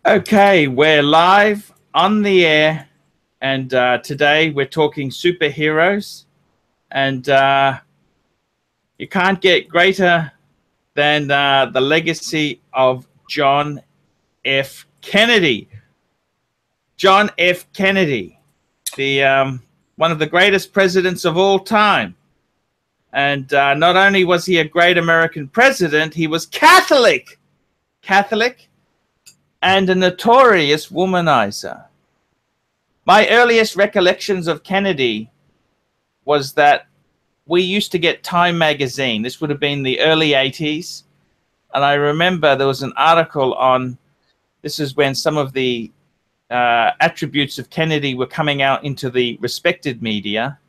Okay, we're live on the air, and today we're talking superheroes, and you can't get greater than the legacy of John F. Kennedy. John F. Kennedy, the one of the greatest presidents of all time. And not only was he a great American president, he was Catholic and a notorious womanizer. My earliest recollections of Kennedy was that we used to get Time magazine. This would have been the early 80s. And I remember there was an article on, this is when some of the attributes of Kennedy were coming out into the respected media.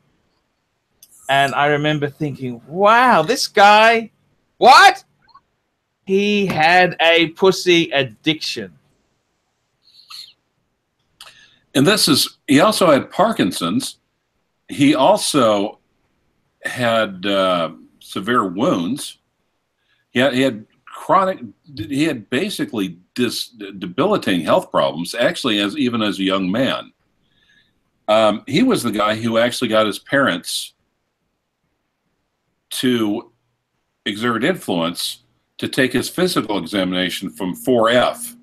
And I remember thinking, wow, this guy, what? He had a pussy addiction. And he also had Parkinson's. He also had severe wounds. He had basically debilitating health problems, actually, even as a young man. He was the guy who actually got his parents to exert influence to take his physical examination from 4F.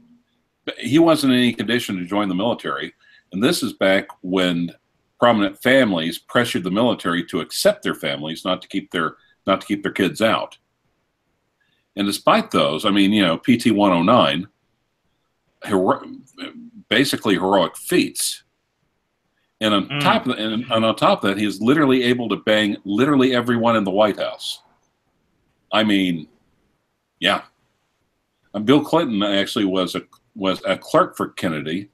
He wasn't in any condition to join the military. And this is back when prominent families pressured the military to accept their families, not to keep their kids out. And despite those, I mean, you know, PT 109, basically heroic feats. And on top of that, and on top of that, he's literally able to bang literally everyone in the White House. I mean, yeah. And Bill Clinton actually was a clerk for Kennedy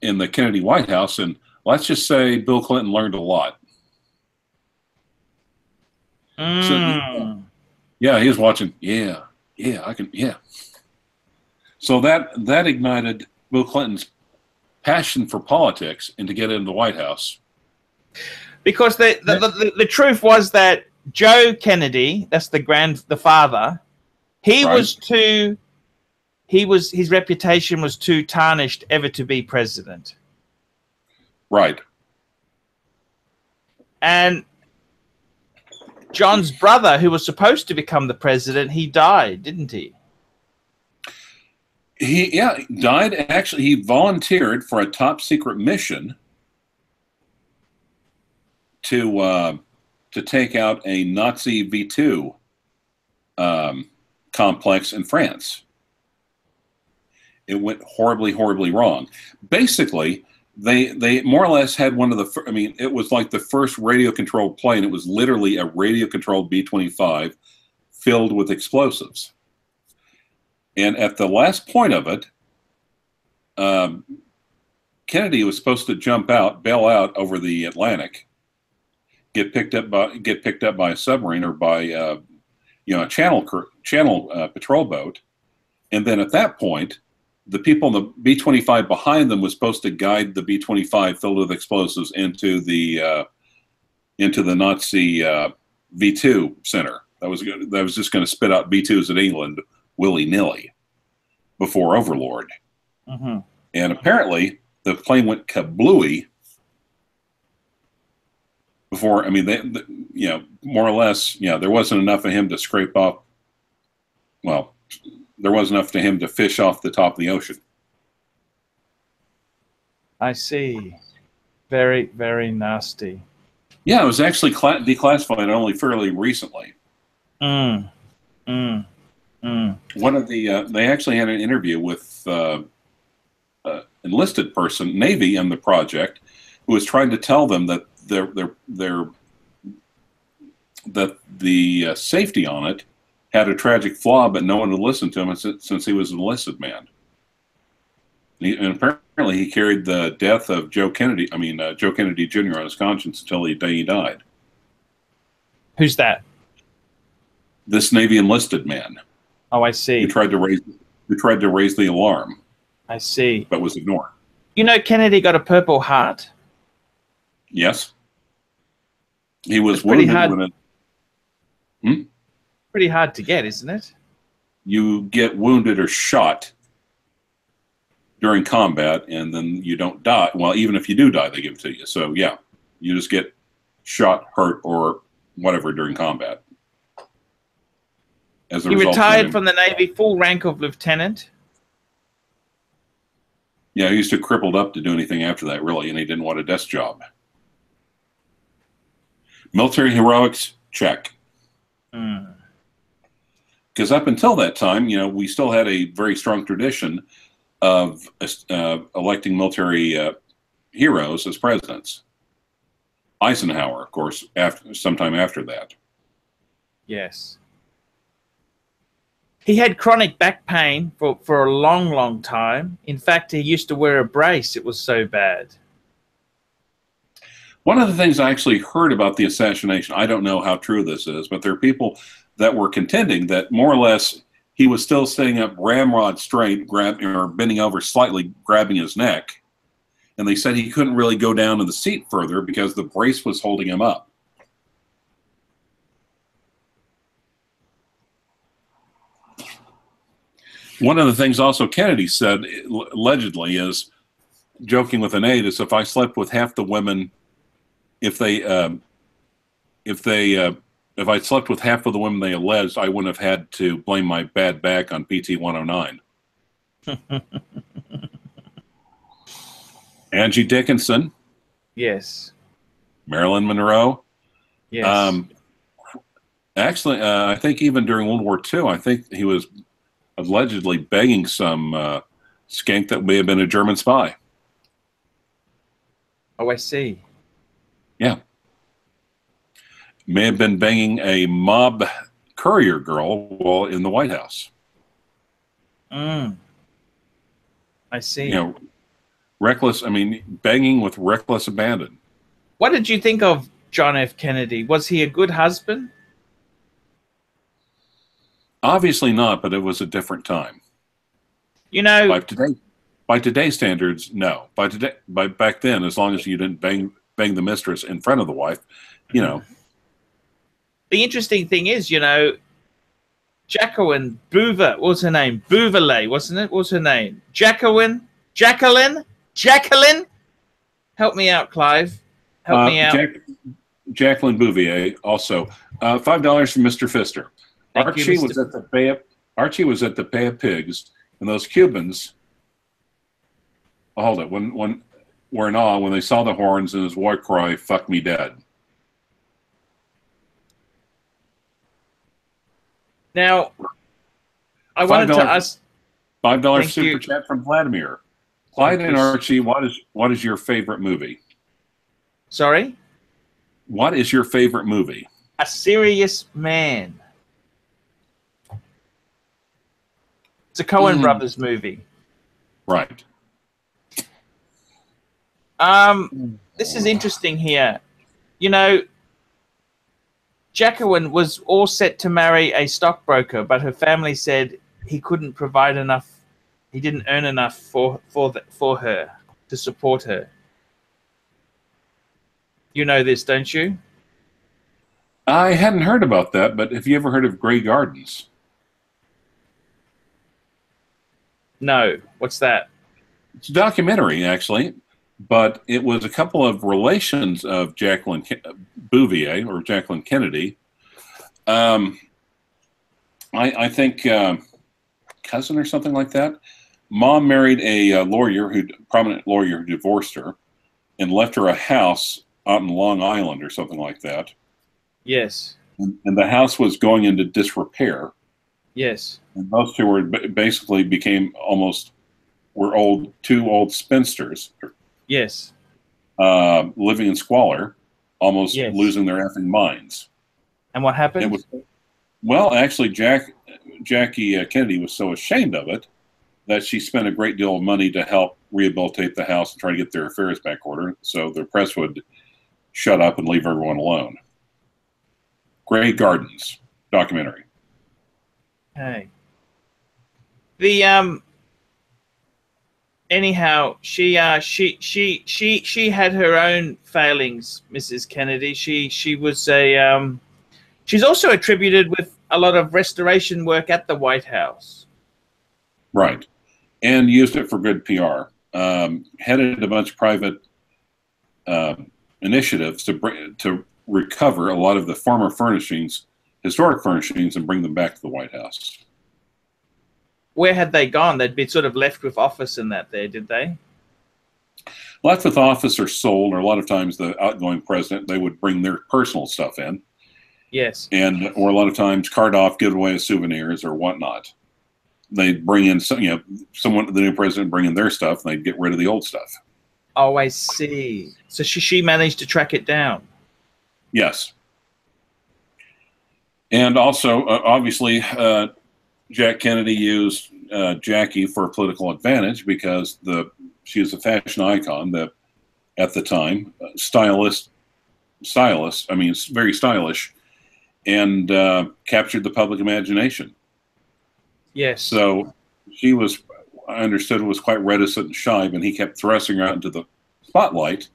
in the Kennedy White House, and let's just say Bill Clinton learned a lot. So, yeah, he was watching. Yeah, I can. Yeah. So that ignited Bill Clinton's passion for politics and to get into the White House. Because the truth was that Joe Kennedy, that's the father, his reputation was too tarnished ever to be president. Right. And John's brother, who was supposed to become the president, he died, didn't he? He died. Actually, he volunteered for a top secret mission to take out a Nazi V2 complex in France. It went horribly, horribly wrong. Basically, they more or less had one of the, I mean, it was like the first radio-controlled plane. It was literally a radio-controlled B-25 filled with explosives. And at the last point of it, Kennedy was supposed to jump out, bail out over the Atlantic, get picked up by a submarine or by a channel patrol boat, and then at that point, the people in the B-25 behind them was supposed to guide the B-25 filled with explosives into the Nazi V2 center. That was just going to spit out B-2s in England willy-nilly before Overlord. Mm-hmm. And apparently the plane went kablooey before, I mean, more or less, there wasn't enough of him to scrape off, well, there wasn't enough to him to fish off the top of the ocean. I see. Very, very nasty. Yeah, it was actually declassified only fairly recently. One of the they actually had an interview with enlisted person, Navy, in the project, who was trying to tell them that the safety on it had a tragic flaw, but no one would listen to him since he was an enlisted man. And apparently he carried the death of Joe Kennedy Jr. on his conscience until the day he died. Who's that? This Navy enlisted man. Oh, I see. Who tried to raise the alarm. I see. But was ignored. You know, Kennedy got a Purple Heart. Yes. He was pretty wounded hard. when it. Pretty hard to get, isn't it? you get wounded or shot during combat, and then you don't die. Well, even if you do die, they give it to you. So yeah, you just get shot, hurt, or whatever during combat. As a He result, retired from the Navy, full rank of lieutenant. Yeah, he used to crippled up to do anything after that, really, and he didn't want a desk job. Military heroics, check. Because up until that time, you know, we still had a very strong tradition of electing military heroes as presidents. Eisenhower, of course, sometime after that. Yes. He had chronic back pain for a long, long time. In fact, he used to wear a brace. It was so bad. One of the things I actually heard about the assassination, I don't know how true this is, but there are people that were contending that more or less he was still sitting up ramrod straight, or bending over slightly, grabbing his neck. And they said he couldn't really go down in the seat further because the brace was holding him up. One of the things also Kennedy said, allegedly, is, joking with an aide, is if I slept with half the women, if I slept with half of the women they alleged, I wouldn't have had to blame my bad back on PT 109. Angie Dickinson. Yes. Marilyn Monroe. Yes. Actually, I think even during World War II, I think he was allegedly begging some skank that may have been a German spy. Oh, I see. Yeah. May have been banging a mob courier girl while in the White House. I see. You know, reckless, I mean, banging with reckless abandon. What did you think of John F. Kennedy? Was he a good husband? Obviously not, but it was a different time. You know, by today's standards, no. By back then, as long as you didn't bang the mistress in front of the wife, you know. The interesting thing is, you know, Jacqueline Bouvier, what was her name? Bouvier, wasn't it? What was her name? Jacqueline? Help me out, Clive. Help me out. Jacqueline Bouvier, also. $5 from Mr. Pfister. Archie was at the Bay of Pigs, and those Cubans, hold it, when were in awe when they saw the horns and his war cry, "Fuck me dead." Now, I wanted to ask. $5 super chat from Vladimir. Clyde and Archie, what is your favorite movie? Sorry? What is your favorite movie? A Serious Man. It's a Coen Brothers movie. Right. This is interesting here. You know, Jacqueline was all set to marry a stockbroker, but her family said he couldn't provide enough. He didn't earn enough for her to support her. You know this, don't you? I hadn't heard about that, but have you ever heard of Grey Gardens? No. What's that? It's a documentary, actually, but it was a couple of relations of Jacqueline Bouvier, or Jacqueline Kennedy. I think cousin or something like that. Mom married a prominent lawyer who divorced her and left her a house out in Long Island or something like that. Yes. And the house was going into disrepair. Yes. And those two were basically two old spinsters. Yes. Living in squalor, almost Yes. losing their effing minds. And what happened? Actually, Jackie Kennedy was so ashamed of it that she spent a great deal of money to help rehabilitate the house and try to get their affairs back order, so the press would shut up and leave everyone alone. Grey Gardens documentary. Hey. Anyhow, she had her own failings, Mrs. Kennedy. She was a She's also attributed with a lot of restoration work at the White House. Right. And used it for good PR. Headed a bunch of private initiatives to recover a lot of the former furnishings, historic furnishings, and bring them back to the White House. Where had they gone? They'd been sort of left with office and that there, did they? Left with office or sold, or a lot of times the outgoing president, they would bring their personal stuff in. Yes. And, or a lot of times cart off, give away as souvenirs or whatnot. They'd bring in some, you know, someone, the new president, bring in their stuff, and they'd get rid of the old stuff. Oh, I see. So she managed to track it down. Yes. And also, obviously, Jack Kennedy used Jackie for political advantage because she was a fashion icon that, at the time, stylist. I mean, very stylish, and captured the public imagination. Yes. So she was, I understood, was quite reticent and shy, and he kept thrusting her out into the spotlight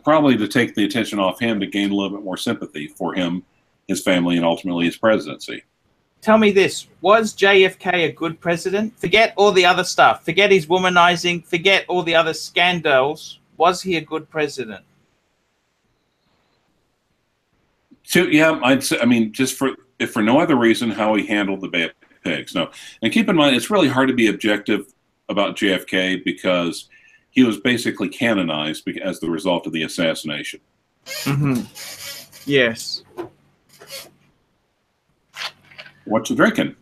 probably to take the attention off him, to gain a little bit more sympathy for him, his family, and ultimately his presidency. Tell me this, was JFK a good president? Forget all the other stuff. Forget his womanizing. Forget all the other scandals. Was he a good president? So, yeah, I'd say, I mean, just if for no other reason, how he handled the Bay of Pigs. No. And keep in mind, it's really hard to be objective about JFK because he was basically canonized as the result of the assassination. Mm-hmm. Yes. What you drinking?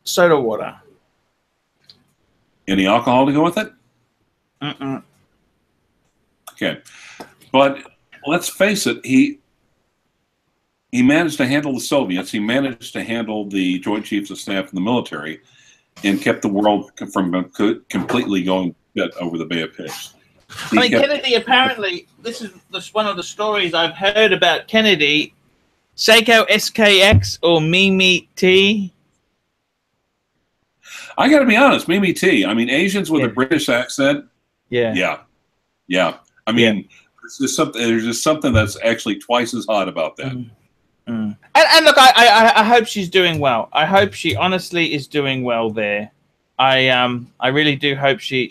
Soda water. Any alcohol to go with it? Mm-mm. Okay. But let's face it, he managed to handle the Soviets. He managed to handle the Joint Chiefs of Staff and the military, and kept the world from completely going over the Bay of Pigs. I mean, Kennedy, apparently, this is one of the stories I've heard about Kennedy. Seiko SKX or Mimi T? I got to be honest, Mimi T. I mean, Asians with a British accent. Yeah. I mean, there's just something that's actually twice as hot about that. And look, I hope she's doing well. I hope she honestly is doing well there. I really do hope she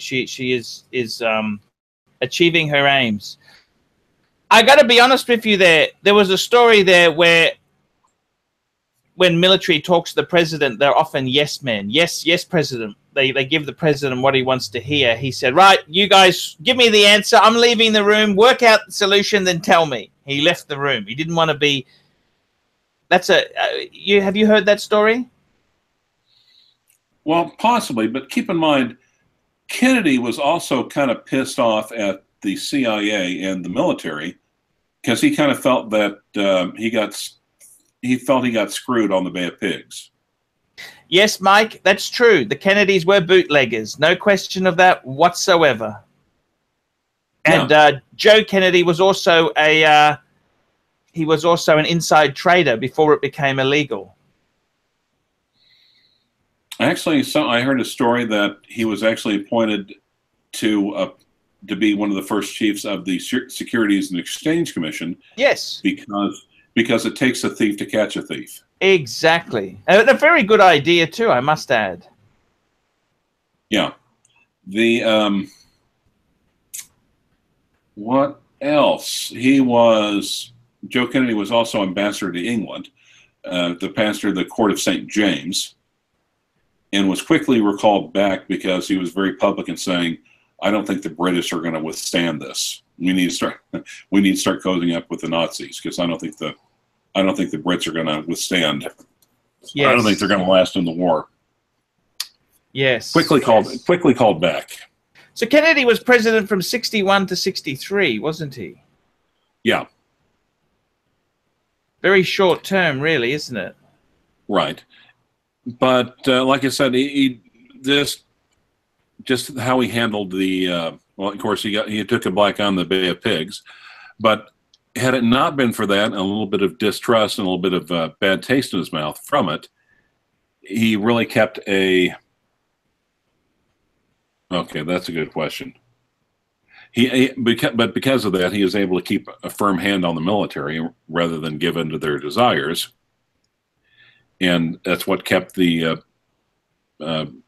is achieving her aims. I got to be honest with you there. There was a story there where when military talks to the president, they're often yes men. Yes, president. They give the president what he wants to hear. He said, right, you guys give me the answer. I'm leaving the room. Work out the solution, then tell me. He left the room. He didn't want to be... That's have you heard that story? Well, possibly, but keep in mind, Kennedy was also kind of pissed off at the CIA and the military because he kind of felt that he got screwed on the Bay of Pigs. Yes, Mike, that's true. The Kennedys were bootleggers, no question of that whatsoever. And Joe Kennedy was also an inside trader before it became illegal. Actually, I heard a story that he was actually appointed to be one of the first chiefs of the Securities and Exchange Commission. Yes, because it takes a thief to catch a thief. Exactly, a very good idea too, I must add. Yeah, what else? Joe Kennedy was also ambassador to England, the pastor of the Court of St. James, and was quickly recalled back because he was very public in saying, I don't think the British are going to withstand this. We need to start cozying up with the Nazis because I don't think the Brits are going to withstand. Yes. I don't think they're going to last in the war. Yes. Quickly called back. So Kennedy was president from 61 to 63, wasn't he? Yeah. Very short term, really, isn't it? Right. But like I said, he just how he handled the well, of course, he took a black on the Bay of Pigs, but had it not been for that, and a little bit of distrust and a little bit of bad taste in his mouth from it, he really kept a... Okay, that's a good question. But because of that, he is able to keep a firm hand on the military rather than give in to their desires, and that's what kept the Cuban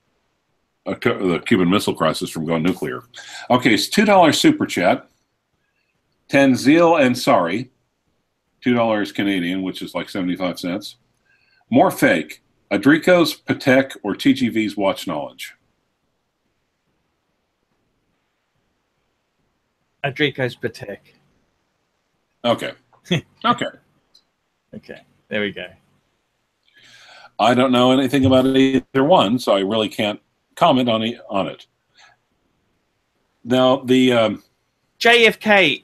Missile Crisis from going nuclear. Okay, it's $2 super chat. Tanzil and sorry, $2 Canadian, which is like 75 cents. More fake. Adrico's, Patek, or TGV's watch knowledge. Adrico's Patek. Okay. Okay. Okay. There we go. I don't know anything about either one, so I really can't comment on it. Now, the JFK,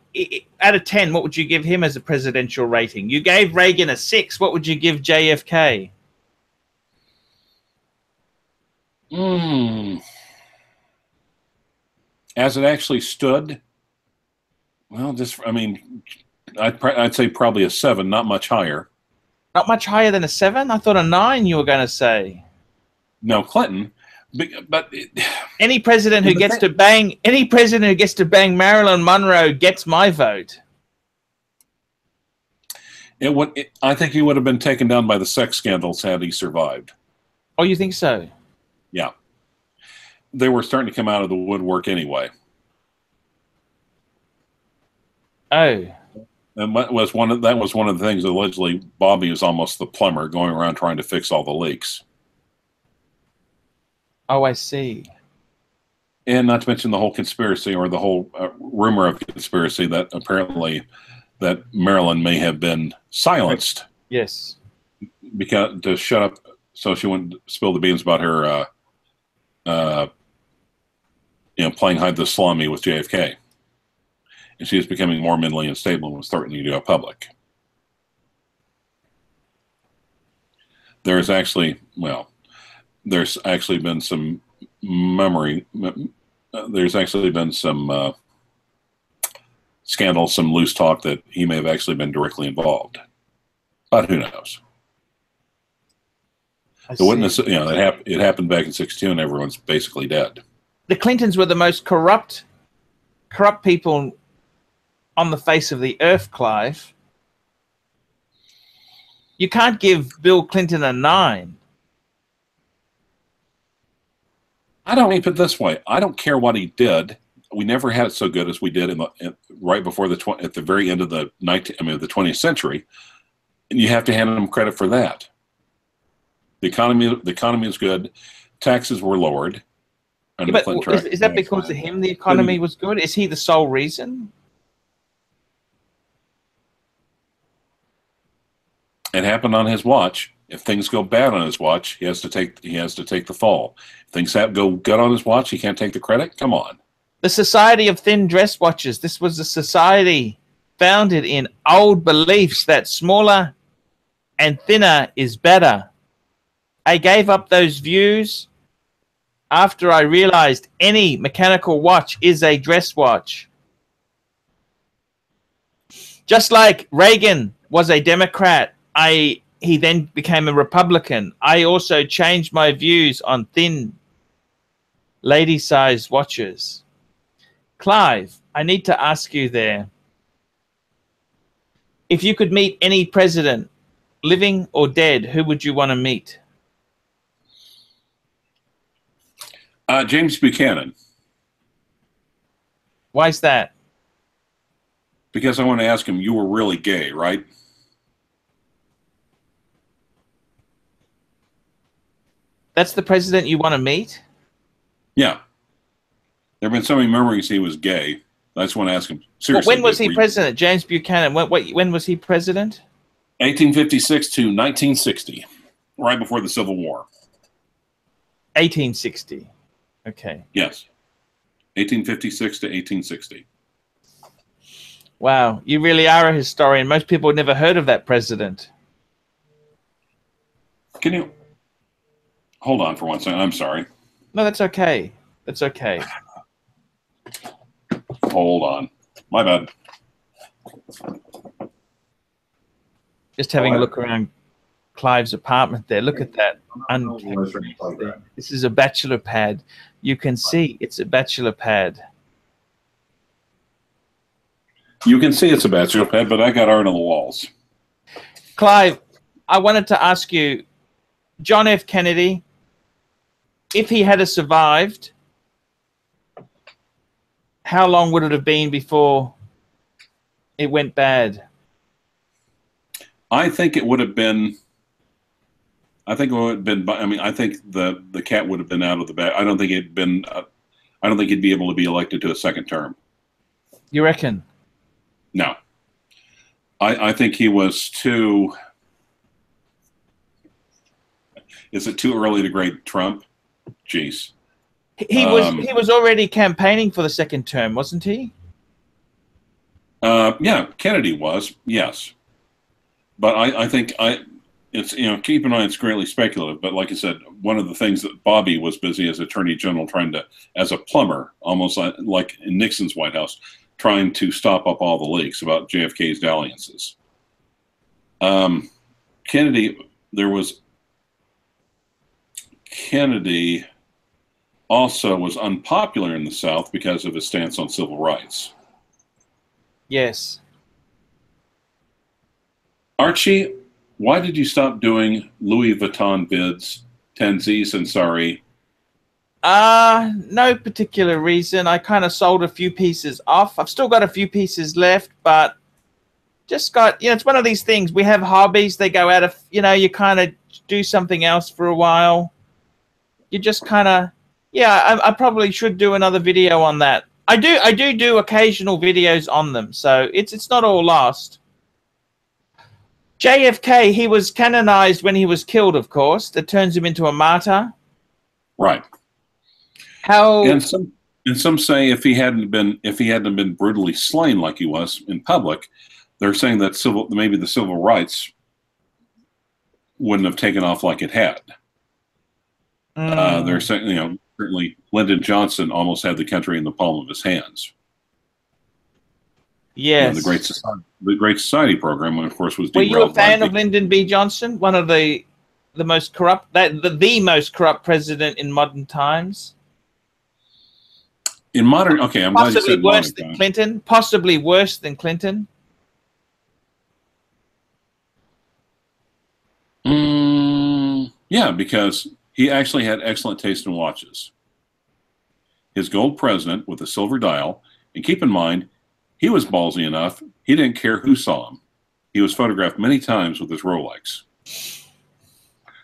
out of 10, what would you give him as a presidential rating? You gave Reagan a 6. What would you give JFK? As it actually stood, well, I mean, I'd say probably a 7, not much higher. Not much higher than a 7? I thought a 9 you were going to say. No, Clinton. But any president who gets to bang Marilyn Monroe gets my vote. I think he would have been taken down by the sex scandals had he survived. Oh, you think so? Yeah. They were starting to come out of the woodwork anyway. Oh. And that was one of the things. Allegedly, Bobby was almost the plumber going around trying to fix all the leaks. Oh, I see. And not to mention the whole conspiracy, or the whole rumor of conspiracy that apparently that Marilyn may have been silenced. Yes. Because to shut up, so she wouldn't spill the beans about her, playing hide the salami with JFK. And she was becoming more mentally unstable and was threatening to go public. There's actually been some scandals, some loose talk that he may have actually been directly involved. But who knows? The witness, it happened back in '62, and everyone's basically dead. The Clintons were the most corrupt people on the face of the earth, Clive. You can't give Bill Clinton a 9. I don't even put it this way. I don't care what he did. We never had it so good as we did right before at the very end of the 20th century. And you have to hand him credit for that. The economy is good. Taxes were lowered. Yeah, but is that because of him the economy was good? Is he the sole reason? It happened on his watch. If things go bad on his watch, he has to take the fall. If things go good on his watch, he can't take the credit. Come on. The Society of Thin Dress Watches. This was a society founded in old beliefs that smaller and thinner is better. I gave up those views after I realized any mechanical watch is a dress watch. Just like Reagan was a Democrat, he then became a Republican. I also changed my views on thin, lady-sized watches. Clive, I need to ask you there. If you could meet any president, living or dead, who would you want to meet? James Buchanan. Why is that? Because I want to ask him, you were really gay, right? That's the president you want to meet? Yeah. There have been so many memories he was gay. I just want to ask him, seriously. Well, when was he president? James Buchanan. When was he president? 1856 to 1960, right before the Civil War. 1860. Okay. Yes. 1856 to 1860. Wow, you really are a historian. Most people had never heard of that president. Can you hold on for one second? I'm sorry. No, that's okay. That's okay. Hold on. My bad. Just having a look around Clive's apartment there. Look at that. This is a bachelor pad. You can see it's a bachelor pad. You can see it's a bachelor pad, but I got art on the walls. Clive, I wanted to ask you, John F. Kennedy, if he had survived, how long would it have been before it went bad? I think it would have been. I think it would have been. I mean, I think the cat would have been out of the bag. I don't think it'd been. I don't think he'd be able to be elected to a second term. You reckon? No. I think he was too. Is it too early to grade Trump? Jeez. He was already campaigning for the second term, wasn't he? Yeah, Kennedy was, yes. But I think it's, you know, keep in mind it's greatly speculative, but like I said, one of the things that Bobby was busy as Attorney General trying to, as a plumber, almost like in Nixon's White House, trying to stop up all the leaks about JFK's dalliances. Kennedy also was unpopular in the South because of his stance on civil rights. Yes. Archie, why did you stop doing Louis Vuitton bids, Tanzis and Sari? No particular reason. I kind of sold a few pieces off. I've still got a few pieces left, but just got, you know, it's one of these things. We have hobbies. They go out of, you know, you kind of do something else for a while. You just kind of, yeah, I probably should do another video on that. I do occasional videos on them, so it's not all lost. JFK, he was canonized when he was killed, of course. That turns him into a martyr. Right. How? And some say if he hadn't been brutally slain like he was in public, they're saying that maybe the civil rights wouldn't have taken off like it had. They're saying, you know, certainly Lyndon Johnson almost had the country in the palm of his hands. Yes. You know, the Great Society program, of course, was derailed. Were you a fan of the Lyndon B. Johnson, one of the most corrupt, the most corrupt president in modern times? In modern, okay, I'm glad you said worse than Clinton. Possibly worse than Clinton. Yeah, because he actually had excellent taste in watches. His gold president with a silver dial, and keep in mind, he was ballsy enough, he didn't care who saw him. He was photographed many times with his Rolex.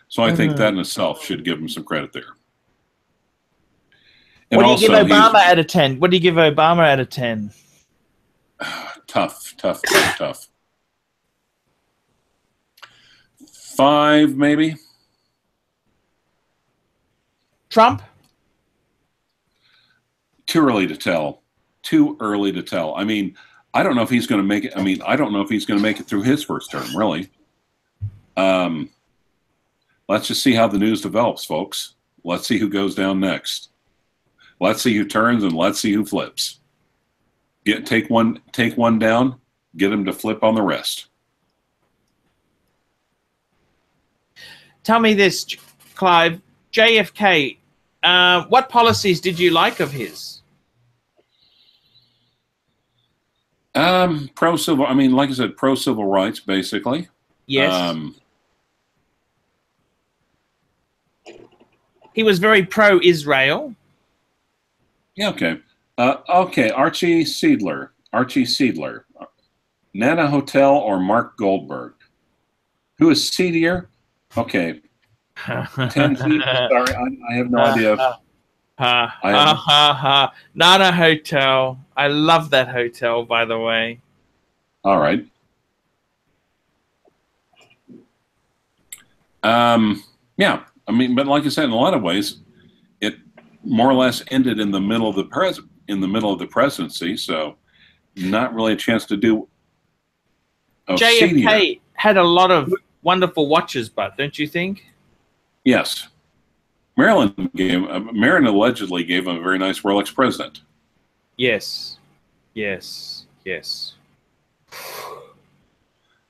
So I think that in itself should give him some credit there. And what do you give Obama out of 10? What do you give Obama out of 10? Tough. 5, maybe. Trump? Too early to tell. I mean, I don't know if he's going to make it. I mean, I don't know if he's going to make it through his first term, really. Let's just see how the news develops, folks. Let's see who goes down next. Let's see who turns and let's see who flips. Take one down, get him to flip on the rest. Tell me this, Clive. JFK, what policies did you like of his? Pro-civil, I mean, like I said, pro-civil rights, basically. Yes. He was very pro-Israel. Yeah, okay. Okay, Archie Seidler. Nana Hotel or Mark Goldberg? Who is seedier? Okay. 10 feet. Sorry, I have no idea. Nana Hotel. I love that hotel, by the way. All right. Yeah. I mean, but like I said, in a lot of ways, it more or less ended in the middle of the presidency. So, not really a chance to do. JFK had a lot of wonderful watches, but don't you think? Yes. Maryland allegedly gave him a very nice Rolex president. Yes.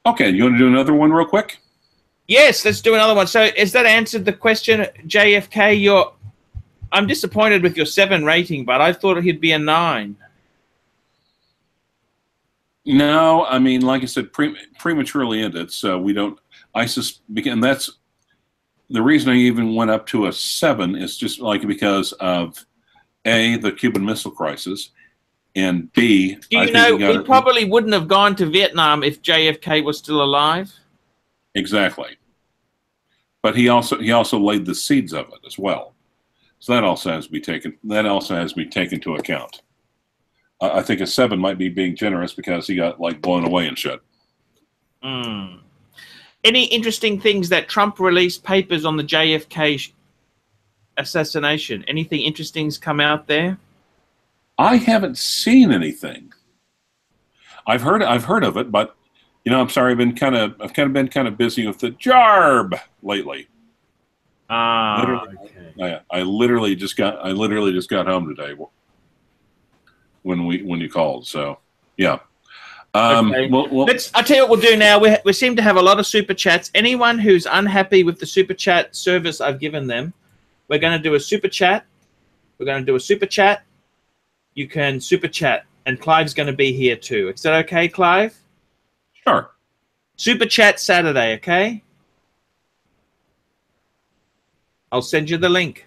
Okay, you want to do another one real quick? Yes, let's do another one. So, has that answered the question, JFK? I'm disappointed with your 7 rating, but I thought he'd be a 9. No, I mean, like I said, prematurely ended. So we don't. And that's the reason I even went up to a 7 is just like because of A, the Cuban Missile Crisis, and B, Do I you think know you got we it probably wouldn't have gone to Vietnam if JFK was still alive? exactly. But he also laid the seeds of it as well. So that also has to be taken. That also has to be taken into account. I think a 7 might be being generous because he got like blown away and shit. Mm. Any interesting things that Trump released papers on the JFK assassination? Anything interesting's come out there? I haven't seen anything. I've heard of it, but you know, I'm sorry, I've been kind of busy with the JARB lately. Ah, Literally, okay. I literally just got home today when you called. So yeah. Okay. I'll tell you what we'll do now. We seem to have a lot of super chats. Anyone who's unhappy with the super chat service I've given them, we're going to do a super chat. We're going to do a super chat. You can super chat, and Clive's going to be here too. Is that okay, Clive? Sure. Super chat Saturday, okay? I'll send you the link.